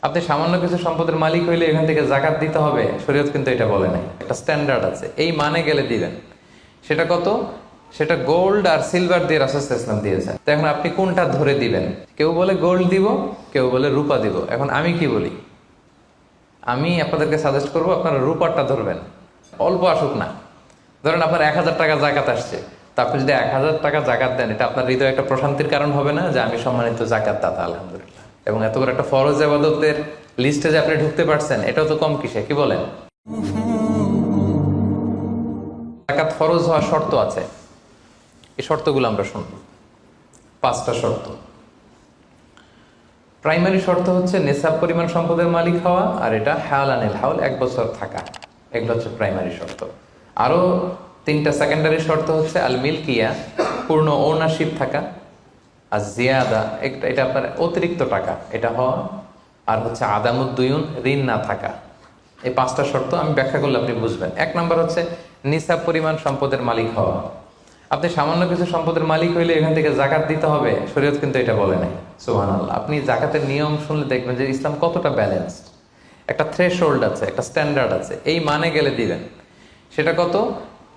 আপনি সামান্য কিছু সম্পদের মালিক হইলে এখান থেকে জাকাত দিতে হবে, শরীয়ত কিন্তু এটা বলে নাই। একটা স্ট্যান্ডার্ড আছে, এই মানে গেলে দিবেন। সেটা কত? সেটা গোল্ড আর সিলভার দিয়ে রাসূল সাল্লাল্লাহু আলাইহি ওয়াসাল্লাম দিয়েছেন। তো এখন আপনি কোনটা ধরে দিবেন? কেউ বলে গোল্ড দিব, কেউ বলে রূপা দিব। এখন আমি কি বলি? আমি আপনাদেরকে সাজেস্ট করবো আপনারা রূপারটা ধরবেন। অল্প আসুক না, ধরেন আপনার 1000 টাকা জাকাত আসছে, তা আপনি যদি 1000 টাকা জাকাত দেন, এটা আপনার হৃদয়ে একটা প্রশান্তির কারণ হবে না যে আমি সম্মানিত জাকাত দাতা, আলহামদুলিল্লাহ। এবং এত বড় একটা ফরজ ইবাদতের লিস্টে যে আপনি ঢুকতে পারছেন, এটাও তো কম কিসে, কি বলেন? জাকাত ফরজ হওয়ার শর্ত আছে, এই শর্তগুলো আমরা শুনব। 5টা শর্ত। প্রাইমারি শর্ত হচ্ছে নেসাব পরিমাণ সম্পদের মালিক হওয়া, আর এটা হাওলানিল হাওল, 1 বছর থাকা। এগুলো হচ্ছে প্রাইমারি শর্ত। আরো 3টা সেকেন্ডারি শর্ত হচ্ছে আল মিলকিয়া, পূর্ণ ওনারশিপ থাকা, আর জিয়াদা, এটা আপনার অতিরিক্ত টাকা এটা হওয়া, আর হচ্ছে আদামুদ্দুয়ুন, ঋণ না থাকা। এই 5টা শর্ত আমি ব্যাখ্যা করলে আপনি বুঝবেন। 1 নম্বর হচ্ছে নিসাব পরিমাণ সম্পদের মালিক হওয়া। আপনি সামান্য কিছু সম্পদের মালিক হইলে এখান থেকে জাকাত দিতে হবে, শরীয়ত কিন্তু এটা বলে নাই। সুবহানাল্লাহ। আপনি জাকাতের নিয়ম শুনলে দেখবেন যে ইসলাম কতটা ব্যালেন্সড। একটা থ্রেশহোল্ড আছে, একটা স্ট্যান্ডার্ড আছে, এই মানে গেলে দিবেন। সেটা কত?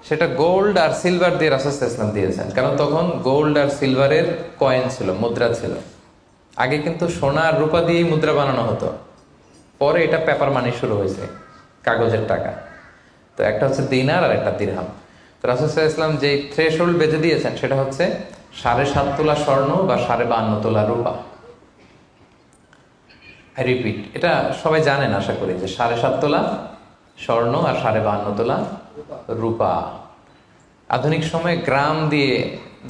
সেটা গোল্ড আর সিলভার দিয়ে রাসূল সাল্লাল্লাহু আলাইহি ওয়াসাল্লাম দিয়েছেন। কারণ তখন গোল্ড আর সিলভারের কয়েন ছিল, মুদ্রা ছিল। আগে কিন্তু সোনা আর রূপা দিয়েই মুদ্রা বানানো হতো, পরে এটা পেপার মানি শুরু হয়েছে, কাগজের টাকা। তো একটা হচ্ছে দিনার আর একটা দিরহাম। তো রাসূল সাল্লাল্লাহু আলাইহি ওয়াসাল্লাম যে থ্রেশহোল্ড বেঁধে দিয়েছেন সেটা হচ্ছে 7.5 তোলা স্বর্ণ বা 52.5 তোলা রূপা। আই রিপিট, এটা সবাই জানেন আশা করি, যে 7.5 তোলা স্বর্ণ আর 52.5 তোলা রূপা। আধুনিক সময়ে গ্রাম দিয়ে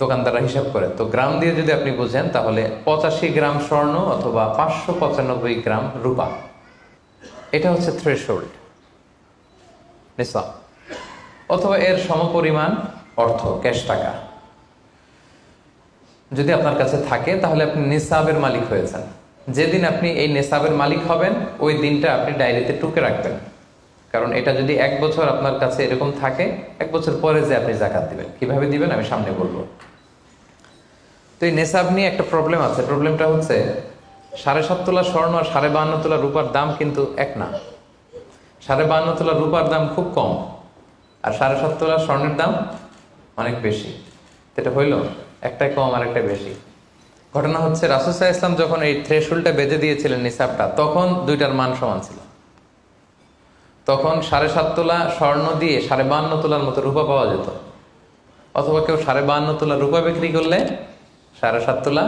দোকানদাররা হিসাব করে, তো গ্রাম দিয়ে যদি আপনি বুঝেন তাহলে 85 গ্রাম স্বর্ণ অথবা 595 গ্রাম রূপা, এটা হচ্ছে থ্রেশহোল্ড নিসাব, অথবা এর সমপরিমাণ অর্থ, ক্যাশ টাকা যদি আপনার কাছে থাকে, তাহলে আপনি নিসাবের মালিক হয়েছেন। যেদিন আপনি এই নিসাবের মালিক হবেন, ওই দিনটা আপনি ডায়েরিতে টুকে রাখবেন। কারণ এটা যদি 1 বছর আপনার কাছে এরকম থাকে, 1 বছর পরে যে আপনি জাকাত দিবেন, কিভাবে দিবেন আমি সামনে বলবো। তো এই নেসাব নিয়ে একটা প্রবলেম আছে। প্রবলেমটা হচ্ছে 7.5 তোলা স্বর্ণ আর 52.5 তোলা রূপার দাম কিন্তু এক না। 52.5 তোলা রূপার দাম খুব কম, আর 7.5 তোলা স্বর্ণের দাম অনেক বেশি। এটা হইল একটাই কম আর একটা বেশি। ঘটনা হচ্ছে রাসূল সাল্লাল্লাহু আলাইহি ওয়াসাল্লাম যখন এই থ্রেশহোল্ডটা বেঁধে দিয়েছিলেন নিসাবটা, তখন দুইটার মান সমান ছিল। তখন 7.5 তোলা স্বর্ণ দিয়ে 52.5 তোলার মতো রূপা পাওয়া যেত, অথবা কেউ 52.5 তোলা রূপা বিক্রি করলে 7.5 তোলা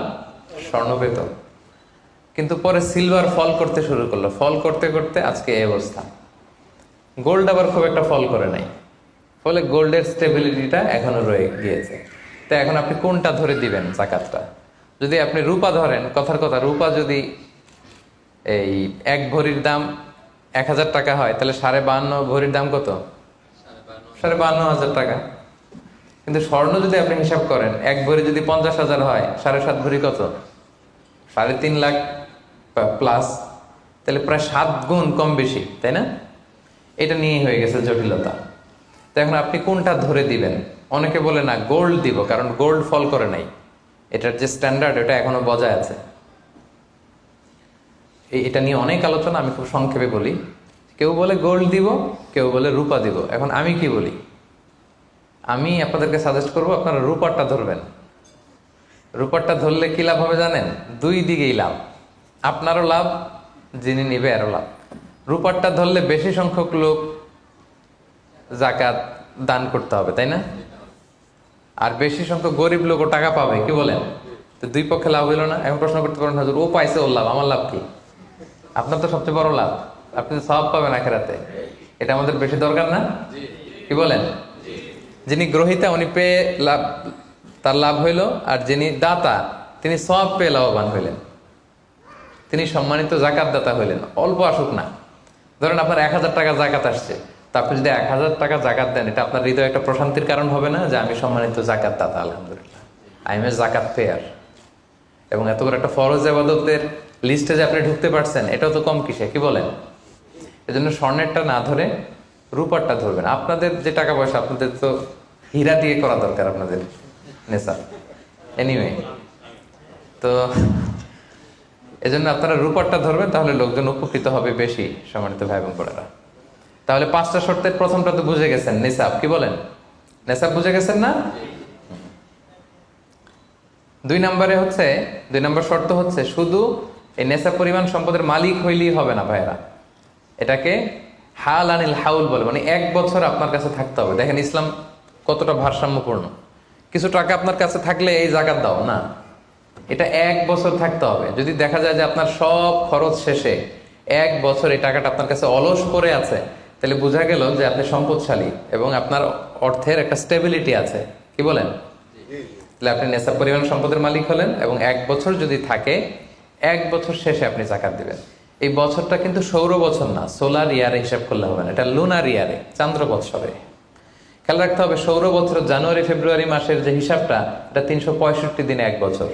স্বর্ণ পেত। কিন্তু পরে সিলভার ফল করতে শুরু করলো, ফল করতে করতে আজকে এই অবস্থা। গোল্ড আবার খুব একটা ফল করে নাই, ফলে গোল্ডের স্টেবিলিটিটা এখনো রয়ে গিয়েছে। তো এখন আপনি কোনটা ধরে দিবেন জাকাতটা? যদি আপনি রূপা ধরেন, কথার কথা, রূপা যদি এই 1 ভরির দাম 1000 টাকা হয়, তাহলে 52.5 ভরির দাম কত? 52,500 টাকা। কিন্তু স্বর্ণ যদি আপনি হিসাব করেন, 1 ভরি যদি 50,000 হয়, 7.5 ভরি কত? 3.5 লাখ প্লাস, তাহলে প্রায় 7 গুণ কম বেশি, তাই না? এটা নিয়েই হয়ে গেছে জটিলতা। তো এখন আপনি কোনটা ধরে দিবেন? অনেকে বলে না গোল্ড দিব, কারণ গোল্ড ফল করে নাই, এটার যে স্ট্যান্ডার্ড এটা এখনো বজায় আছে। এটা নিয়ে অনেক আলোচনা, আমি খুব সংক্ষেপে বলি। কেউ বলে গোল্ড দিব, কেউ বলে রূপা দিব। এখন আমি কি বলি? আমি আপনাদেরকে সাজেস্ট করবো আপনারা রূপারটা ধরবেন। রূপারটা ধরলে কি লাভ হবে জানেন? 2 দিকেই লাভ, আপনারও লাভ, যিনি নিবে আরও লাভ। রূপারটা ধরলে বেশি সংখ্যক লোক জাকাত দান করতে হবে, তাই না? আর বেশি সংখ্যক গরিব লোকও টাকা পাবে, কি বলেন? তো 2 পক্ষে লাভ হইল না। এখন প্রশ্ন করতে পারেন, হুজুর ও পাইছে, ওর লাভ, আমার লাভ কি? আপনার তো সবচেয়ে বড় লাভ, আপনি তো সওয়াব পাবেন আখিরাতে। এটা আমাদের বেশি দরকার না, কি বলেন? যিনি গ্রহীতা উনি পেয়ে লাভ, তার লাভ হইল, আর যিনি দাতা তিনি সওয়াব পেয়ে লাভবান হইলেন, তিনি সম্মানিত জাকাত দাতা হইলেন। অল্প আসুক না, ধরেন আপনার 1000 টাকা জাকাত আসছে, তা আপনি যদি 1000 টাকা জাকাত দেন, এটা আপনার হৃদয়ে একটা প্রশান্তির কারণ হবে না যে আমি সম্মানিত জাকাত দাতা, আলহামদুলিল্লাহ, আই এম এ জাকাত পেয়ার। এবং এত বড় একটা ফরজ ইবাদতের লিস্টে যে আপনি ঢুকতে পারছেন, এটাও তো কম কিসে, কি বলেন? এজন্য স্বর্ণেরটা না ধরে রূপারটা ধরবেন। আপনাদের যে টাকা পয়সা, আপনাদের তো হীরা দিয়ে করা দরকার আপনাদের নেশা। এনিওয়ে, তো এজন্য আপনারা রূপারটা ধরবেন, তাহলে লোকজন উপকৃত হবে বেশি, সম্মানিত ভাই এবং বোনেরা। তাহলে 5টা শর্তের প্রথমটা তো বুঝে গেছেন, নিসাব। কি বলেন? নিসাব বুঝে গেছেন না? 2 নম্বর শর্ত হচ্ছে শুধু এই নেশাব পরিমাণ সম্পদের মালিক হইলেই হবে না ভাইরা, এটাকে হাল আনিল হাউল বলে, মানে 1 বছর আপনার কাছে থাকতে হবে। দেখেন ইসলাম কতটা ভারসাম্যপূর্ণ। কিছু টাকা আপনার কাছে থাকলে এই জাকাত দাও না, এটা 1 বছর থাকতে হবে। যদি দেখা যায় যে আপনার সব খরচ শেষে 1 বছর এই টাকাটা আপনার কাছে অলস পড়ে আছে, তাহলে বোঝা গেল যে আপনি সম্পদশালী এবং আপনার অর্থের একটা স্টেবিলিটি আছে। কি বলেন? তাহলে আপনি নেশাব পরিমাণ সম্পদের মালিক হলেন, এবং 1 বছর যদি থাকে, 1 বছর শেষে আপনি জাকাত দিবেন। এই বছরটা কিন্তু সৌর বছর না, সোলার ইয়ারে হিসাব করলে হবে না, এটা লুনার ইয়ারে, চান্দ্র বৎসরে। খেয়াল রাখতে হবে, সৌর বছর জানুয়ারি ফেব্রুয়ারি মাসের যে হিসাবটা, এটা 365 দিনে 1 বছর।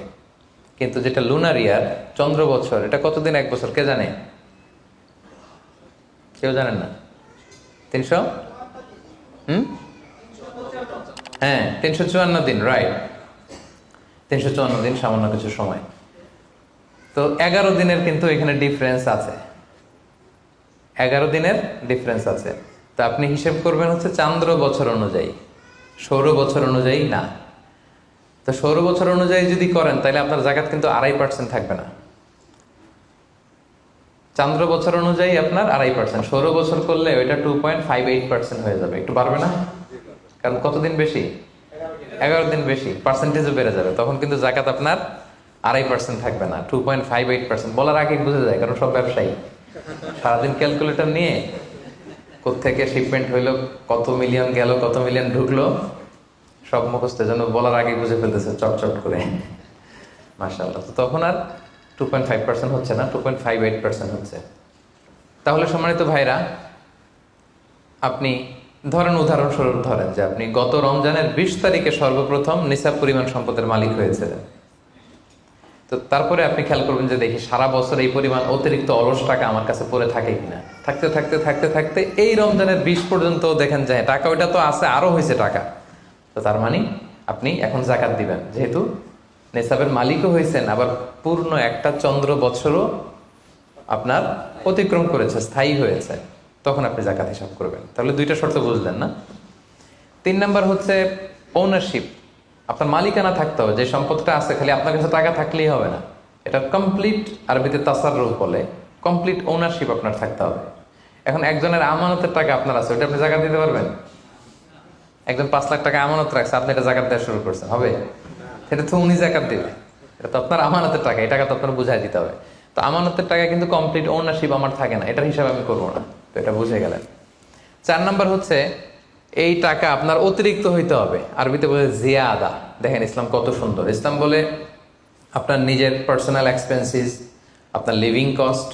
কিন্তু যেটা লুনার ইয়ার, চন্দ্র বছর, এটা কতদিন 1 বছর কে জানে? কেউ জানেন না? 300 হ্যাঁ 354 দিন, রাইট। 354 দিন, সামান্য কিছু সময়। তো 11 দিনের কিন্তু এখানে ডিফারেন্স আছে, 11 দিনের ডিফারেন্স আছে। তো আপনি হিসেব করবেন হচ্ছে চান্দ্র বছর অনুযায়ী, সৌর বছর অনুযায়ী না। তো সৌর বছর অনুযায়ী যদি করেন, তাহলে আপনার জাকাত কিন্তু 2.5% থাকবে না। চান্দ্র বছর অনুযায়ী আপনার 2.5%, সৌর বছর করলে ওইটা 2.58% হয়ে যাবে। একটু বাড়বে না? কারণ কতদিন বেশি? 11 দিন বেশি, পার্সেন্টেজও বেড়ে যাবে। তখন কিন্তু জাকাত আপনার 2.5% থাকবে না, 2.58%। বলার আগে বুঝে যায়, কারণ সব ব্যবসায়ী সারাদিন ক্যালকুলেটর নিয়ে কোত্থেকে শিপমেন্ট হইলো, কত মিলিয়ন গেল, কত মিলিয়ন ঢুকলো, সব মুখস্থ, যেন বলার আগে বুঝে ফেলতেছে চটচট করে, মাশাআল্লাহ। তো তখন আর 2.5% হচ্ছে না, 2.58% হচ্ছে। তাহলে সম্মানিত ভাইরা, আপনি ধরেন, উদাহরণস্বরূপ ধরেন যে আপনি গত রমজানের 20 তারিখে সর্বপ্রথম নিসাব পরিমাণ সম্পদের মালিক হয়েছিলেন। তো তারপরে আপনি খেয়াল করবেন যে দেখি সারা বছর এই পরিমাণ অতিরিক্ত অলস টাকা আমার কাছে পড়ে থাকে কিনা। থাকতে থাকতে থাকতে থাকতে এই রমজানের 20 পর্যন্ত দেখেন যে টাকা ওইটা তো আছে, আরো হয়েছে টাকা। তো তার মানে আপনি এখন জাকাত দিবেন, যেহেতু নেসাবের মালিকও হয়েছেন, আবার পূর্ণ একটা চন্দ্র বছরও আপনার অতিক্রম করেছে, স্থায়ী হয়েছে, তখন আপনি জাকাত হিসাব করবেন। তাহলে 2টা শর্ত বুঝলেন না? 3 নাম্বার হচ্ছে ওনারশিপ। আপনার মালিকানা থাকতে হবে, যে সম্পদটা আছে খালি আপনার কাছে টাকা থাকলেই হবে না, এটা কমপ্লিট, আরবিতে তাসাররুফ বলে, কমপ্লিট ওনারশিপ আপনার থাকতে হবে। এখন একজনের আমানতের টাকা আপনার আছে, ওটা আপনি জাকাত দিতে পারবেন? একজন 5 লাখ টাকা আমানত রাখছে, আপনি এটা জাকাত দেওয়া শুরু করছেন, হবে? সেটা তো উনি জাকাত দিবে, এটা তো আপনার আমানতের টাকা, এই টাকা তো আপনার বুঝাই দিতে হবে। তো আমানতের টাকা কিন্তু কমপ্লিট ওনারশিপ আমার থাকে না, এটার হিসাব আমি করবো না। তো এটা বুঝে গেলেন। 4 নাম্বার হচ্ছে এই টাকা আপনার অতিরিক্ত হইতে হবে, আরবিতে বলে জিয়াদা। দেখেন ইসলাম কত সুন্দর। ইসলাম বলে আপনার নিজের পার্সোনাল এক্সপেন্সিস, আপনার লিভিং কস্ট,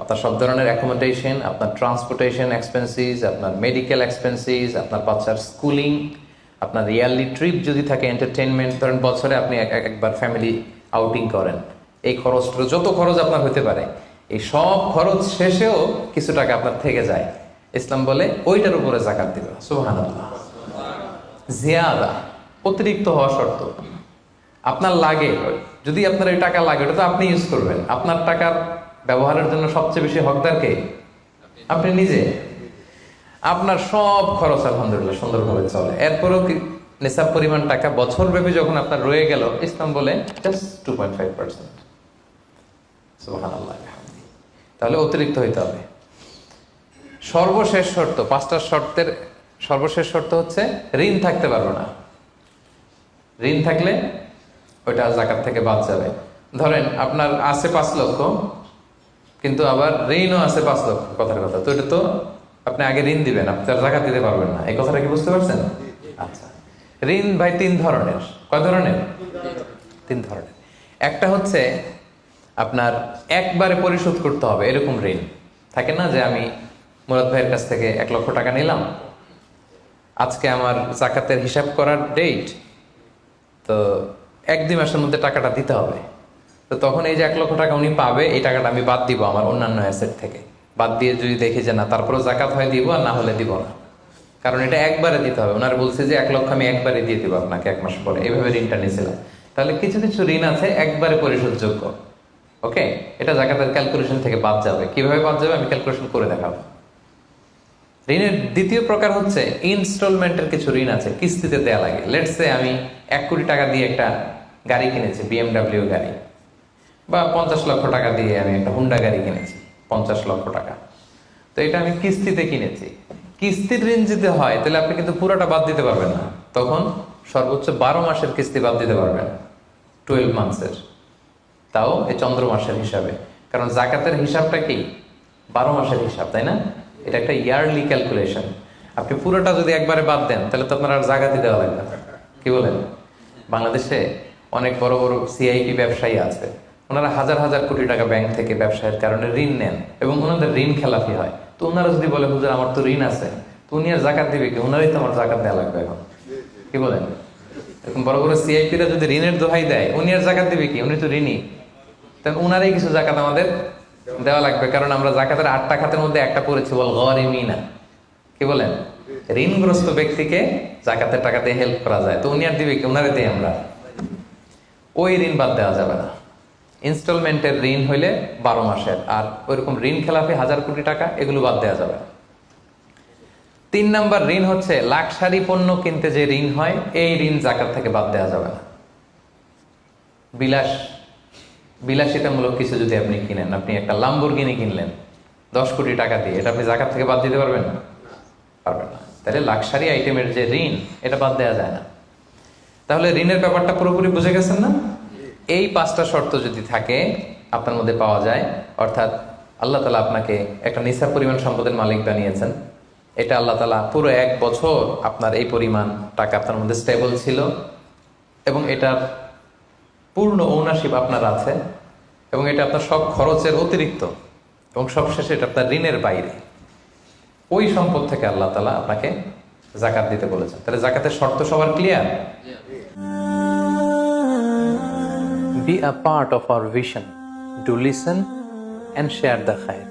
আপনার সব ধরনের অ্যাকোমোডেশন, আপনার ট্রান্সপোর্টেশন এক্সপেন্সিস, আপনার মেডিকেল এক্সপেন্সিস, আপনার বাচ্চার স্কুলিং, আপনার ইয়ারলি ট্রিপ যদি থাকে, এন্টারটেনমেন্ট, ধরেন বছরে আপনি একবার ফ্যামিলি আউটিং করেন, এই খরচটা, যত খরচ আপনার হতে পারে, এই সব খরচ শেষেও কিছু টাকা আপনার থেকে যায়, ইসলাম বলে ওইটার উপরে জাকাত দিবে। সুবহানাল্লাহ। জিয়াদা, অতিরিক্ত হওয়া শর্ত। আপনার লাগে, যদি আপনার এই টাকা লাগে, ওটা তো আপনি ইউজ করবেন। আপনার টাকার ব্যবহারের জন্য সবচেয়ে বেশি হকদার কে? আপনি নিজে। আপনার সব খরচ আলহামদুলিল্লাহ সুন্দরভাবে চলে, এরপরেও নিসাব পরিমাণ টাকা বছর ব্যাপী যখন আপনার রয়ে গেল, ইসলাম বলে জাস্ট 2.5%। সুবহানাল্লাহ। তাহলে অতিরিক্ত হইতে হবে। সর্বশেষ শর্ত, 5টা শর্তের সর্বশেষ শর্ত হচ্ছে ঋণ থাকতে পারবে না। ঋণ থাকলে ওইটা জাকাত থেকে বাদ যাবে। ধরেন আপনার আছে 5 লক্ষ, কিন্তু আবার ঋণও আছে 5 লক্ষ, কথার কথা। তো এটা তো আপনি আগে ঋণ দিবেন, আপনি তার জাকাত দিতে পারবেন না। এই কথাটা কি বুঝতে পারছেন? আচ্ছা, ঋণ ভাই 3 ধরনের। কয় ধরনের? 3 ধরনের। একটা হচ্ছে আপনার একবারে পরিশোধ করতে হবে, এরকম ঋণ থাকে না, যে আমি মুরাদ ভাইয়ের কাছ থেকে 1 লক্ষ টাকা নিলাম, আজকে আমার জাকাতের হিসাব করার ডেট, তো 1-2 মাসের মধ্যে টাকাটা দিতে হবে। তো তখন এই যে 1 লক্ষ টাকা উনি পাবে, এই টাকাটা আমি বাদ দিব আমার অন্যান্য অ্যাসেট থেকে। বাদ দিয়ে যদি দেখি যে না, তারপরেও জাকাত হয় দিব, আর না হলে দিব না, কারণ এটা একবারে দিতে হবে। ওনার বলছে যে 1 লক্ষ আমি একবারে দিয়ে দিব আপনাকে 1 মাস পরে, এইভাবে ঋণটা নিয়েছিলাম। তাহলে কিছু কিছু ঋণ আছে একবারে পরিশোধযোগ্য, ওকে, এটা জাকাতের ক্যালকুলেশন থেকে বাদ যাবে। কিভাবে বাদ যাবে আমি ক্যালকুলেশন করে দেখাবো। ঋণের দ্বিতীয় প্রকার হচ্ছে ইনস্টলমেন্টের কিছু ঋণ আছে, কিস্তিতে দেয়া লাগে। লেটস সে আমি 1 কোটি টাকা দিয়ে একটা গাড়ি কিনেছি, BMW গাড়ি, বা 50 লক্ষ টাকা দিয়ে আমি একটা হুন্ডা গাড়ি কিনেছি 50 লক্ষ টাকা। তো এটা আমি কিস্তিতে কিনেছি। কিস্তির ঋণ যদি হয় তাহলে আপনি কিন্তু পুরোটা বাদ দিতে পারবেন না, তখন সর্বোচ্চ 12 মাসের কিস্তি বাদ দিতে পারবেন, 12 মান্থসের, তাও এই চন্দ্র মাসের হিসাবে। কারণ জাকাতের হিসাবটা কি 12 মাসের হিসাব, তাই না? এটা একটা ইয়ারলি ক্যালকুলেশন। আপনি পুরোটা যদি একবারে বাদ দেন তাহলে তো আপনার আর জাকাতই দেওয়া লাগবে না। কি বলেন? বাংলাদেশে অনেক বড় বড় সিআইপি ব্যবসায়ী আছে, ওনারা হাজার হাজার কোটি টাকা ব্যাংক থেকে ব্যবসায়ের কারণে ঋণ নেন এবং ওনাদের ঋণ খেলাপি হয়। তো ওনারা যদি বলে হুজুর আমার তো ঋণ আছে, তো উনি আর জাকাত দিবে কি? ওনারই তো আমার জাকাত দেওয়া লাগবে এখন। কি বলেন? এরকম বড় বড় সিআইপিরা যদি ঋণের দোহাই দেয়, উনি আর জাকাত দিবে কি? উনি তো ঋণী। তাহলে উনারই কিছু জাকাত আমাদের দেওয়া লাগবে, কারণ আমরা জাকাতের 8টা খাতের মধ্যে একটা পড়েছি, বল গরিমিনা। কি বলেন? ঋণগ্রস্ত ব্যক্তিকে জাকাতের টাকা দিয়ে হেল্প করা যায়, তো উনি আর দিবে কি? উনারে দিই আমরা। ওই ঋণ বাদ দেওয়া যাবে না। ইনস্টলমেন্টের ঋণ হইলে 12 মাসের, আর ওইরকম ঋণ খেলাপি 1000 কোটি টাকা, এগুলো বাদ দেওয়া যাবে। 3 নাম্বার ঋণ হচ্ছে লাক্সারি পণ্য কিনতে যে ঋণ হয়, এই ঋণ জাকাত থেকে বাদ দেওয়া যাবে না। বিলাসিতামূলক কিছু যদি আপনি কিনেন, আপনি একটা লাম্বরগিনি কিনলেন 10 কোটি টাকা দিয়ে, এটা আপনি জাকাত থেকে বাদ দিতে পারবেন? পারবেন না। তাহলে লাক্সারি আইটেমের যে ঋণ, এটা বাদ দেওয়া যায় না। তাহলে ঋণের ব্যাপারটা পুরোপুরি বুঝে গেছেন না? এই 5টা শর্ত যদি থাকে আপনার মধ্যে পাওয়া যায়, অর্থাৎ আল্লাহ তাআলা আপনাকে একটা নিসাব পরিমাণ সম্পদের মালিক বানিয়েছেন, এটা আল্লাহ তাআলা পুরো 1 বছর আপনার এই পরিমাণ টাকা আপনার মধ্যে স্টেবল ছিল এবং এটার পূর্ণ ওনারশিপ আপনার আছে, এবং এটা আপনার সব খরচের অতিরিক্ত, এবং সবশেষে এটা আপনার ঋণের বাইরে। ওই সম্পদ থেকে আল্লাহ তাআলা আপনাকে জাকাত দিতে বলেছেন। তাহলে জাকাতের শর্ত সবার clear? Be a part of our vision. Do listen and share the khair.